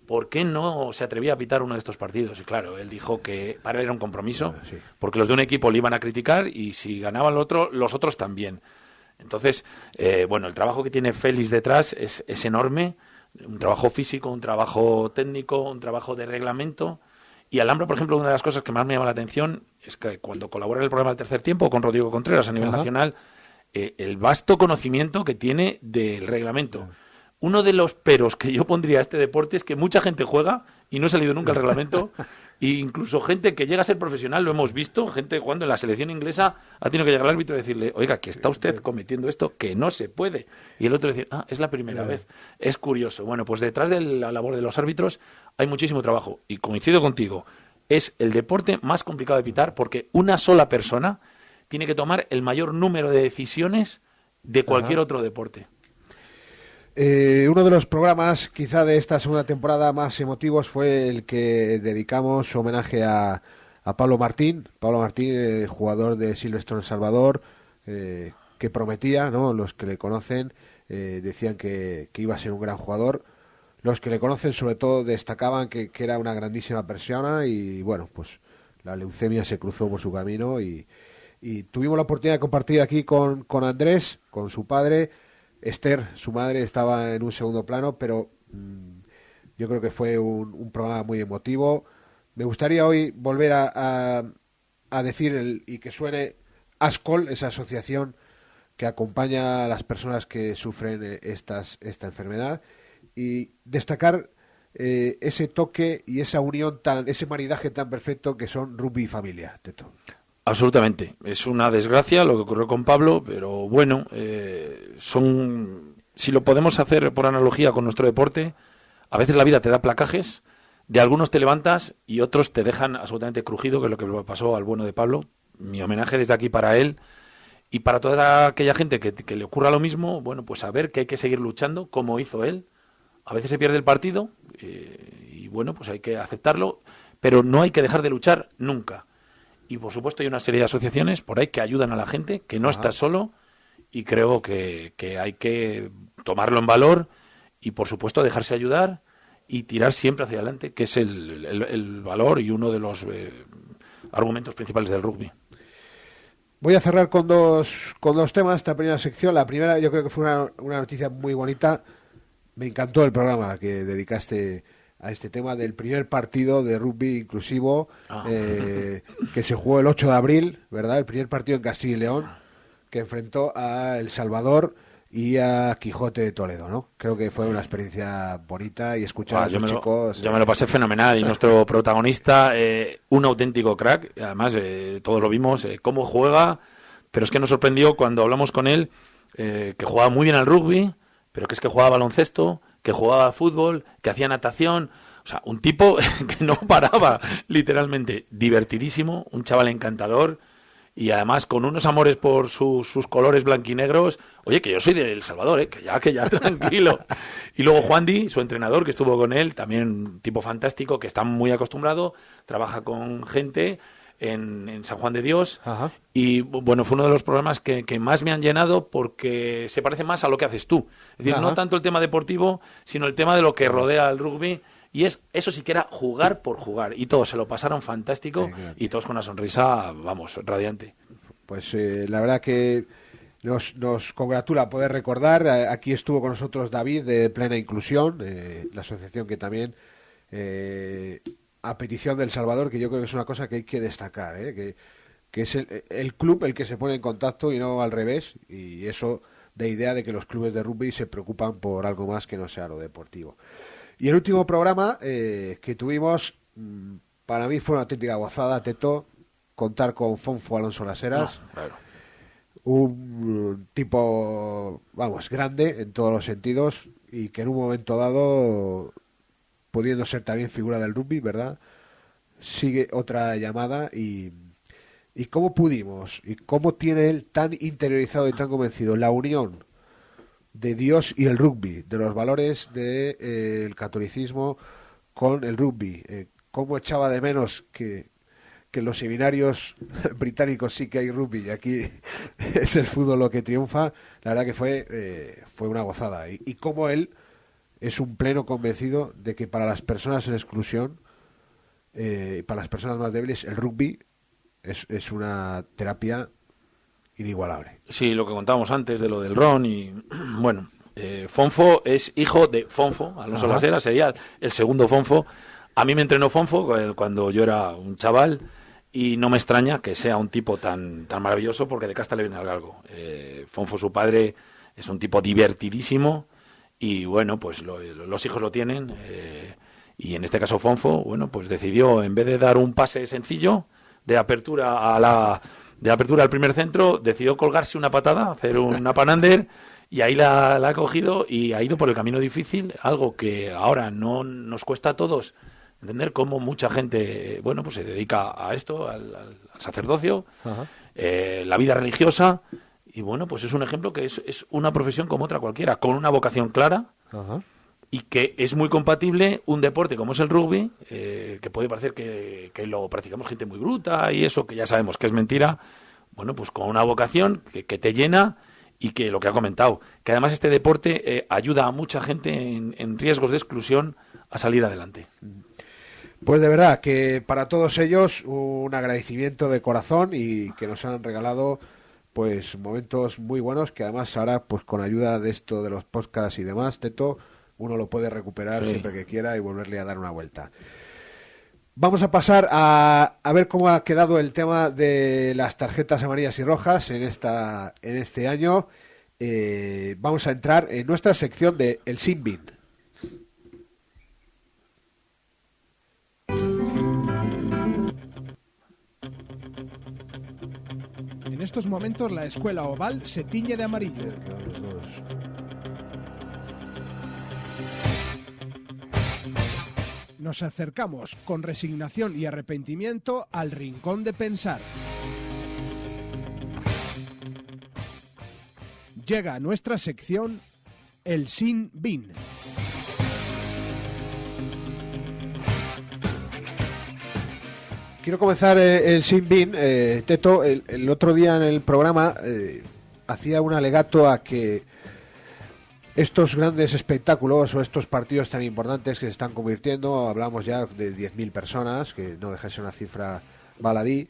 ¿por qué no se atrevía a pitar uno de estos partidos? Y claro, él dijo que para él era un compromiso, porque los de un equipo le iban a criticar y si ganaba el otro, los otros también. Entonces, bueno, el trabajo que tiene Félix detrás es enorme, un trabajo físico, un trabajo técnico, un trabajo de reglamento. Y Alhambra, por ejemplo, una de las cosas que más me llama la atención es que cuando colabora en el programa del Tercer Tiempo con Rodrigo Contreras a nivel nacional, el vasto conocimiento que tiene del reglamento. Uno de los peros que yo pondría a este deporte es que mucha gente juega y no ha salido nunca el reglamento, e incluso gente que llega a ser profesional, lo hemos visto, gente jugando en la selección inglesa, ha tenido que llegar al árbitro y decirle, oiga, que está usted cometiendo esto, que no se puede. Y el otro decir, es la primera vez. Es curioso. Bueno, pues detrás de la labor de los árbitros hay muchísimo trabajo. Y coincido contigo, es el deporte más complicado de pitar porque una sola persona tiene que tomar el mayor número de decisiones de cualquier otro deporte. Uno de los programas quizá de esta segunda temporada más emotivos fue el que dedicamos homenaje a Pablo Martín. Pablo Martín, jugador de Silverstone El Salvador, que prometía, ¿no? Los que le conocen decían que iba a ser un gran jugador. Los que le conocen sobre todo destacaban que era una grandísima persona y bueno, pues la leucemia se cruzó por su camino y tuvimos la oportunidad de compartir aquí con Andrés, con su padre. Esther, su madre, estaba en un segundo plano, pero yo creo que fue un programa muy emotivo. Me gustaría hoy volver a decir y que suene ASCOL, esa asociación que acompaña a las personas que sufren esta enfermedad, y destacar ese toque y esa unión, ese maridaje tan perfecto que son rugby y familia, Teto. Absolutamente. Es una desgracia lo que ocurrió con Pablo, pero bueno, si lo podemos hacer por analogía con nuestro deporte, a veces la vida te da placajes, de algunos te levantas y otros te dejan absolutamente crujido, que es lo que le pasó al bueno de Pablo. Mi homenaje desde aquí para él y para toda aquella gente que le ocurra lo mismo, bueno, pues saber que hay que seguir luchando como hizo él. A veces se pierde el partido y bueno, pues hay que aceptarlo, pero no hay que dejar de luchar nunca. Y por supuesto hay una serie de asociaciones por ahí que ayudan a la gente, que no está solo, y creo que hay que tomarlo en valor y por supuesto dejarse ayudar y tirar siempre hacia adelante, que es el valor y uno de los argumentos principales del rugby. Voy a cerrar con dos temas esta primera sección. La primera yo creo que fue una noticia muy bonita. Me encantó el programa que dedicaste a este tema del primer partido de rugby inclusivo que se jugó el 8 de abril, ¿verdad? El primer partido en Castilla y León que enfrentó a El Salvador y a Quijote de Toledo, ¿no? Creo que fue una experiencia bonita y escuchar a los chicos... Yo me lo pasé fenomenal y nuestro protagonista, un auténtico crack, además todos lo vimos, cómo juega, pero es que nos sorprendió cuando hablamos con él, que jugaba muy bien al rugby, pero que es que jugaba baloncesto, que jugaba fútbol, que hacía natación, o sea, un tipo que no paraba, literalmente, divertidísimo, un chaval encantador, y además con unos amores por sus colores blanquinegros. Oye, que yo soy de El Salvador, que ya, tranquilo. Y luego Juandi, su entrenador, que estuvo con él, también un tipo fantástico, que está muy acostumbrado, trabaja con gente en San Juan de Dios. Ajá. Y bueno, fue uno de los programas que más me han llenado porque se parece más a lo que haces tú. Es decir, no tanto el tema deportivo, sino el tema de lo que rodea al rugby. Y es eso siquiera jugar por jugar. Y todos se lo pasaron fantástico y todos con una sonrisa, vamos, radiante. Pues la verdad que nos congratula poder recordar. Aquí estuvo con nosotros David de Plena Inclusión, la asociación que también, a petición de El Salvador, que yo creo que es una cosa que hay que destacar, que es el club el que se pone en contacto y no al revés. Y eso de idea de que los clubes de rugby se preocupan por algo más que no sea lo deportivo. Y el último programa que tuvimos, para mí fue una auténtica gozada, Teto, contar con Fonfo Alonso Las Heras, Claro. un tipo, vamos, grande en todos los sentidos y que en un momento dado, pudiendo ser también figura del rugby, ¿verdad? Sigue otra llamada y cómo pudimos y cómo tiene él tan interiorizado y tan convencido la unión de Dios y el rugby, de los valores del catolicismo con el rugby, cómo echaba de menos que en los seminarios británicos sí que hay rugby y aquí es el fútbol lo que triunfa. La verdad que fue una gozada y cómo él es un pleno convencido de que para las personas en exclusión, para las personas más débiles, el rugby es una terapia inigualable. Sí, lo que contábamos antes de lo del ron y bueno, Fonfo es hijo de Fonfo, Alonso Las Heras, sería el segundo Fonfo. A mí me entrenó Fonfo cuando yo era un chaval y no me extraña que sea un tipo tan maravilloso porque de casta le viene al galgo. Fonfo, su padre, es un tipo divertidísimo y bueno, pues los hijos lo tienen y en este caso Fonfo, bueno, pues decidió en vez de dar un pase sencillo de apertura al primer centro, decidió colgarse una patada, hacer un up and under, y ahí la ha cogido y ha ido por el camino difícil, algo que ahora no nos cuesta a todos entender cómo mucha gente, bueno, pues se dedica a esto, al sacerdocio, la vida religiosa, y bueno, pues es un ejemplo que es una profesión como otra cualquiera, con una vocación clara, y que es muy compatible un deporte como es el rugby, que puede parecer que lo practicamos gente muy bruta y eso, que ya sabemos que es mentira, bueno, pues con una vocación que te llena y que lo que ha comentado, que además este deporte ayuda a mucha gente en riesgos de exclusión a salir adelante. Pues de verdad que para todos ellos un agradecimiento de corazón y que nos han regalado pues momentos muy buenos que además ahora pues con ayuda de esto de los podcasts y demás, Teto, uno lo puede recuperar siempre que quiera y volverle a dar una vuelta. Vamos a pasar a ver cómo ha quedado el tema de las tarjetas amarillas y rojas en este año. Vamos a entrar en nuestra sección de El Sin Bin. En estos momentos la escuela oval se tiñe de amarillo. Nos acercamos con resignación y arrepentimiento al rincón de pensar. Llega a nuestra sección El Sin Bin. Quiero comenzar el Sin Bin. Teto, el otro día en el programa hacía un alegato a que estos grandes espectáculos o estos partidos tan importantes que se están convirtiendo, hablamos ya de 10.000 personas, que no deja de ser una cifra baladí,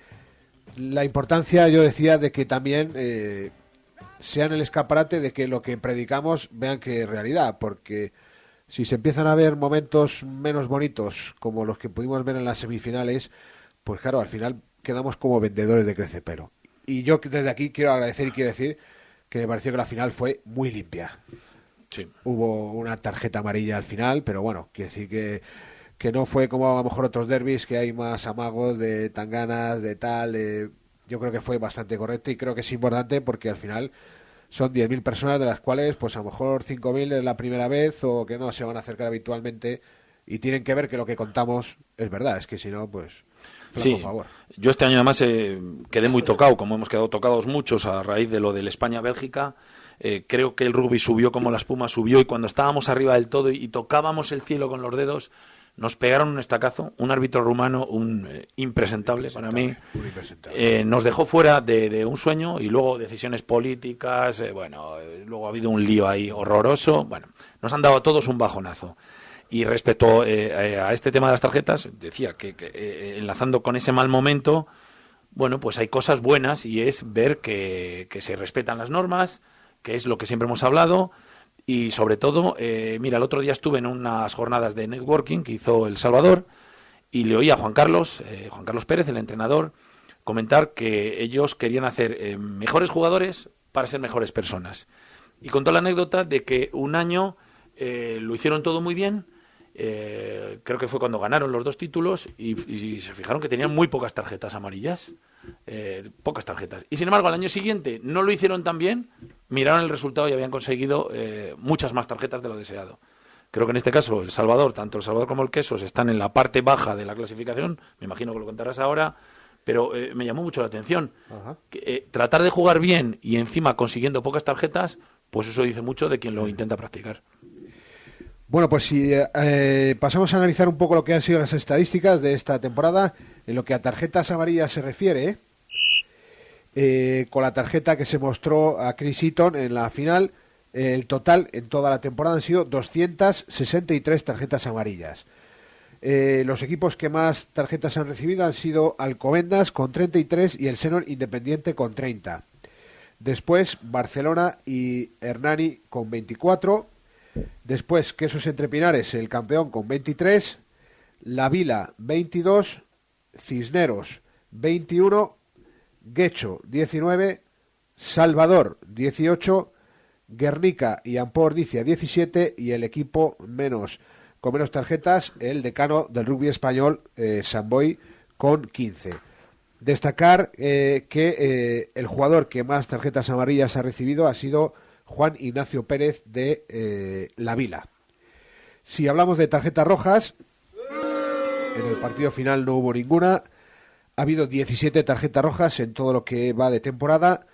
la importancia, yo decía, de que también sean el escaparate de que lo que predicamos vean que es realidad, porque si se empiezan a ver momentos menos bonitos como los que pudimos ver en las semifinales, pues claro, al final quedamos como vendedores de crecepelo. Y yo desde aquí quiero agradecer y quiero decir que me pareció que la final fue muy limpia. Sí. Hubo una tarjeta amarilla al final, pero bueno, quiero decir que no fue como a lo mejor otros derbis que hay más amagos de tanganas, de tal. Yo creo que fue bastante correcto y creo que es importante porque al final son 10.000 personas, de las cuales pues a lo mejor 5.000 es la primera vez o que no se van a acercar habitualmente y tienen que ver que lo que contamos es verdad, es que si no, pues sí, favor. Yo este año además quedé muy tocado, como hemos quedado tocados muchos a raíz de lo del España-Bélgica. Creo que el rugby subió como la espuma subió y cuando estábamos arriba del todo y tocábamos el cielo con los dedos, nos pegaron un estacazo, un árbitro rumano, impresentable para mí, nos dejó fuera de un sueño y luego decisiones políticas, luego ha habido un lío ahí horroroso, nos han dado a todos un bajonazo. Y respecto a este tema de las tarjetas, decía que enlazando con ese mal momento, pues hay cosas buenas y es ver que se respetan las normas, que es lo que siempre hemos hablado. Y sobre todo, mira, el otro día estuve en unas jornadas de networking que hizo El Salvador y le oí a Juan Carlos Pérez, el entrenador, comentar que ellos querían hacer mejores jugadores para ser mejores personas. Y contó la anécdota de que un año lo hicieron todo muy bien, creo que fue cuando ganaron los 2 títulos y se fijaron que tenían muy pocas tarjetas amarillas. Pocas tarjetas. Y sin embargo, al año siguiente no lo hicieron tan bien, miraron el resultado y habían conseguido muchas más tarjetas de lo deseado. Creo que en este caso El Salvador, tanto El Salvador como el Quesos están en la parte baja de la clasificación, me imagino que lo contarás ahora, pero me llamó mucho la atención. Tratar de jugar bien y encima consiguiendo pocas tarjetas, pues eso dice mucho de quien lo intenta practicar. Bueno, pues si pasamos a analizar un poco lo que han sido las estadísticas de esta temporada, en lo que a tarjetas amarillas se refiere, con la tarjeta que se mostró a Chris Eaton en la final, el total en toda la temporada han sido 263 tarjetas amarillas. Los equipos que más tarjetas han recibido han sido Alcobendas con 33 y el Senor Independiente con 30. Después Barcelona y Hernani con 24. Después Quesos Entre Pinares, el campeón, con 23. La Vila 22. Cisneros 21. Guecho 19. Salvador 18. Guernica y Ampoordicia 17. Y el equipo con menos tarjetas, el decano del rugby español, Sant Boi, con 15. Destacar que el jugador que más tarjetas amarillas ha recibido ha sido Juan Ignacio Pérez de La Vila. Si hablamos de tarjetas rojas, en el partido final no hubo ninguna. Ha habido 17 tarjetas rojas en todo lo que va de temporada.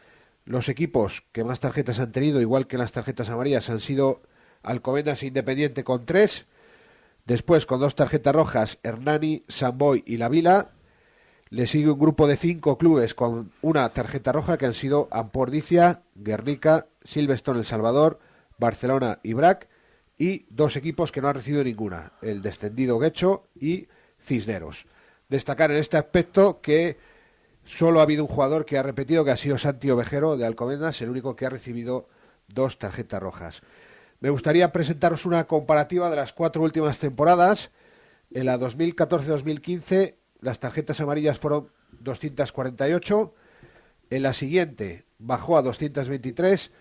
Los equipos que más tarjetas han tenido, igual que las tarjetas amarillas, han sido Alcobendas e Independiente con 3. Después, con 2 tarjetas rojas, Hernani, Sant Boi y La Vila. Le sigue un grupo de 5 clubes con una tarjeta roja que han sido Ampoordicia, Guernica, Silverstone El Salvador, Barcelona y Brac, y 2 equipos que no han recibido ninguna, el descendido Guecho y Cisneros. Destacar en este aspecto que solo ha habido un jugador que ha repetido, que ha sido Santi Ovejero de Alcobendas, el único que ha recibido 2 tarjetas rojas. Me gustaría presentaros una comparativa de las 4 últimas temporadas. En la 2014-2015 las tarjetas amarillas fueron 248, en la siguiente bajó a 223,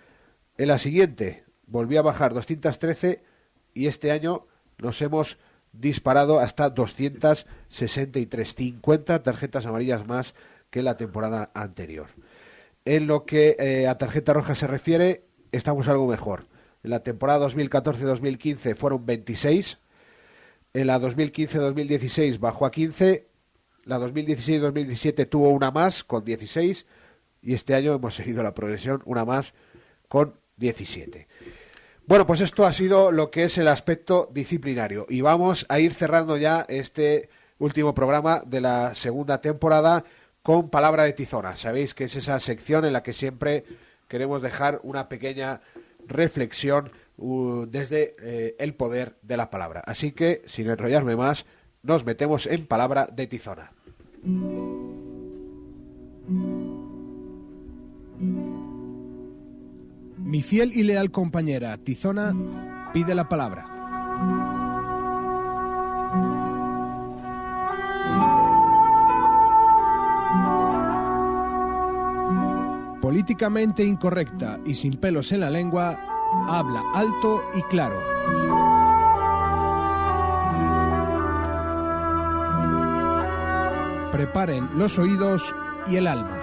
en la siguiente volvió a bajar 213 y este año nos hemos disparado hasta 263, 50 tarjetas amarillas más que la temporada anterior. En lo que a tarjeta roja se refiere, estamos algo mejor. En la temporada 2014-2015 fueron 26, en la 2015-2016 bajó a 15, la 2016-2017 tuvo una más con 16 y este año hemos seguido la progresión, una más con 17. Bueno, pues esto ha sido lo que es el aspecto disciplinario y vamos a ir cerrando ya este último programa de la segunda temporada con Palabra de Tizona. Sabéis que es esa sección en la que siempre queremos dejar una pequeña reflexión desde el poder de la palabra. Así que, sin enrollarme más, nos metemos en Palabra de Tizona. Mi fiel y leal compañera Tizona pide la palabra. Políticamente incorrecta y sin pelos en la lengua, habla alto y claro. Preparen los oídos y el alma.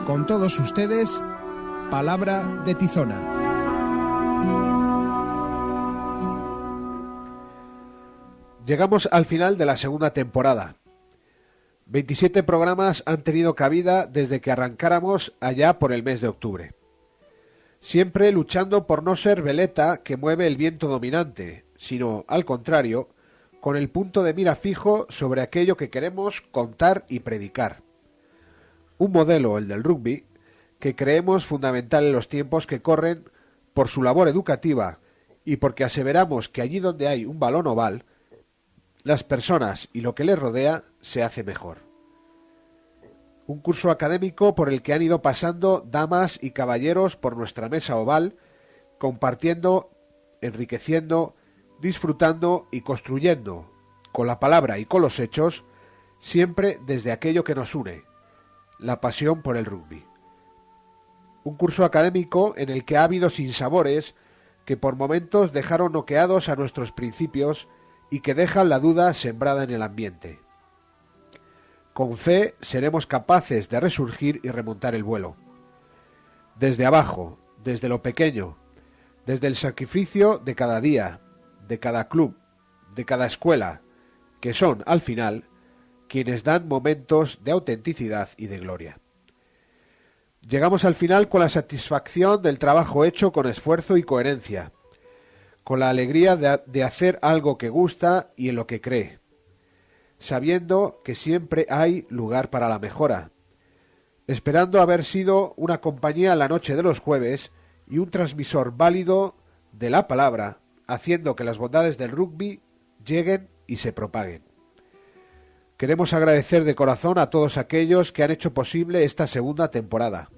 Con todos ustedes, Palabra de Tizona. Llegamos al final de la segunda temporada. 27 programas han tenido cabida desde que arrancáramos allá por el mes de octubre. Siempre luchando por no ser veleta que mueve el viento dominante, sino, al contrario, con el punto de mira fijo sobre aquello que queremos contar y predicar. Un modelo, el del rugby, que creemos fundamental en los tiempos que corren por su labor educativa y porque aseveramos que allí donde hay un balón oval, las personas y lo que les rodea se hace mejor. Un curso académico por el que han ido pasando damas y caballeros por nuestra mesa oval, compartiendo, enriqueciendo, disfrutando y construyendo, con la palabra y con los hechos, siempre desde aquello que nos une, la pasión por el rugby. Un curso académico en el que ha habido sinsabores que por momentos dejaron noqueados a nuestros principios y que dejan la duda sembrada en el ambiente. Con fe seremos capaces de resurgir y remontar el vuelo. Desde abajo, desde lo pequeño, desde el sacrificio de cada día, de cada club, de cada escuela, que son, al final, quienes dan momentos de autenticidad y de gloria. Llegamos al final con la satisfacción del trabajo hecho con esfuerzo y coherencia, con la alegría de hacer algo que gusta y en lo que cree, sabiendo que siempre hay lugar para la mejora, esperando haber sido una compañía la noche de los jueves y un transmisor válido de la palabra, haciendo que las bondades del rugby lleguen y se propaguen. Queremos agradecer de corazón a todos aquellos que han hecho posible esta segunda temporada,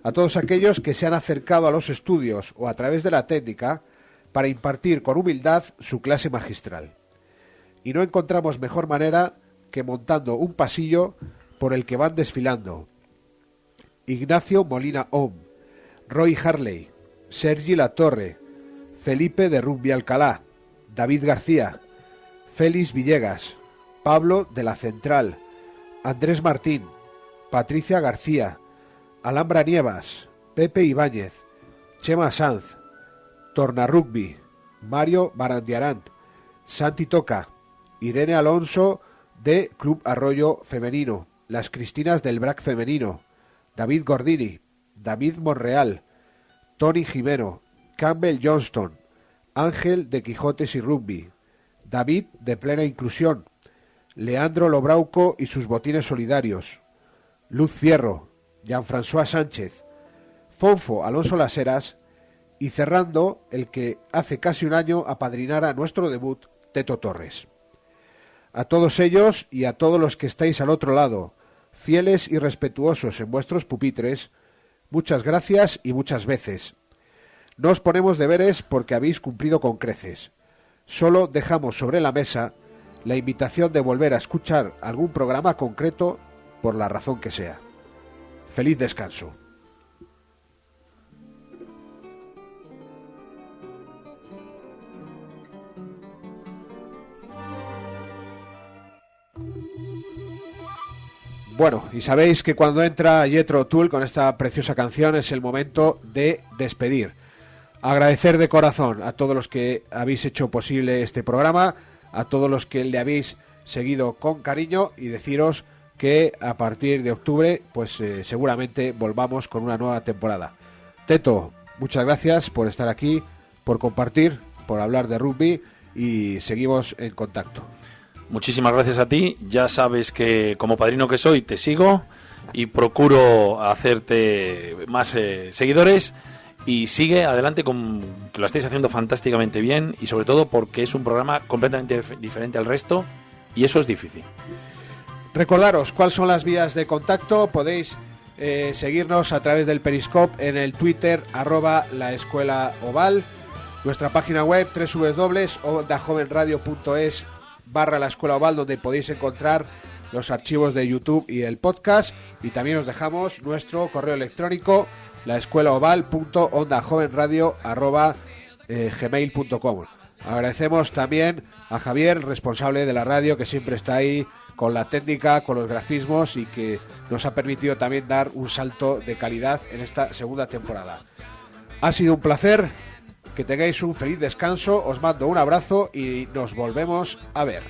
a todos aquellos que se han acercado a los estudios o a través de la técnica para impartir con humildad su clase magistral. Y no encontramos mejor manera que montando un pasillo por el que van desfilando Ignacio Molina Om, Roy Harley, Sergi Latorre, Felipe de Rugby Alcalá, David García, Félix Villegas, Pablo de la Central, Andrés Martín, Patricia García, Alhambra Nievas, Pepe Ibáñez, Chema Sanz, Torna Rugby, Mario Barandiarán, Santi Toca, Irene Alonso de Club Arroyo Femenino, Las Cristinas del BRAC Femenino, David Gordini, David Monreal, Tony Jimeno, Campbell Johnston, Ángel de Quijotes y Rugby, David de Plena Inclusión, Leandro Lobrauco y sus botines solidarios, Luz Fierro, Jean-François Sánchez, Fonfo Alonso Las Heras y cerrando el que hace casi un año apadrinara nuestro debut, Teto Torres. A todos ellos y a todos los que estáis al otro lado, fieles y respetuosos en vuestros pupitres, muchas gracias y muchas veces. No os ponemos deberes porque habéis cumplido con creces. Solo dejamos sobre la mesa la invitación de volver a escuchar algún programa concreto por la razón que sea. Feliz descanso. Bueno, y sabéis que cuando entra Jethro Tull con esta preciosa canción es el momento de despedir. Agradecer de corazón a todos los que habéis hecho posible este programa, a todos los que le habéis seguido con cariño y deciros que a partir de octubre pues seguramente volvamos con una nueva temporada. Teto, muchas gracias por estar aquí, por compartir, por hablar de rugby y seguimos en contacto. Muchísimas gracias a ti. Ya sabes que como padrino que soy te sigo y procuro hacerte más seguidores y sigue adelante, que lo estáis haciendo fantásticamente bien, y sobre todo porque es un programa completamente diferente al resto, y eso es difícil. Recordaros cuáles son las vías de contacto. Podéis seguirnos a través del Periscope en el Twitter @laescuelaoval, nuestra página web www.ondajovenradio.es/La Escuela Oval, donde podéis encontrar los archivos de YouTube y el podcast, y también os dejamos nuestro correo electrónico laescuelaoval.ondajovenradio@gmail.com. Agradecemos también a Javier, responsable de la radio, que siempre está ahí con la técnica, con los grafismos, y que nos ha permitido también dar un salto de calidad en esta segunda temporada. Ha sido un placer, que tengáis un feliz descanso, os mando un abrazo y nos volvemos a ver.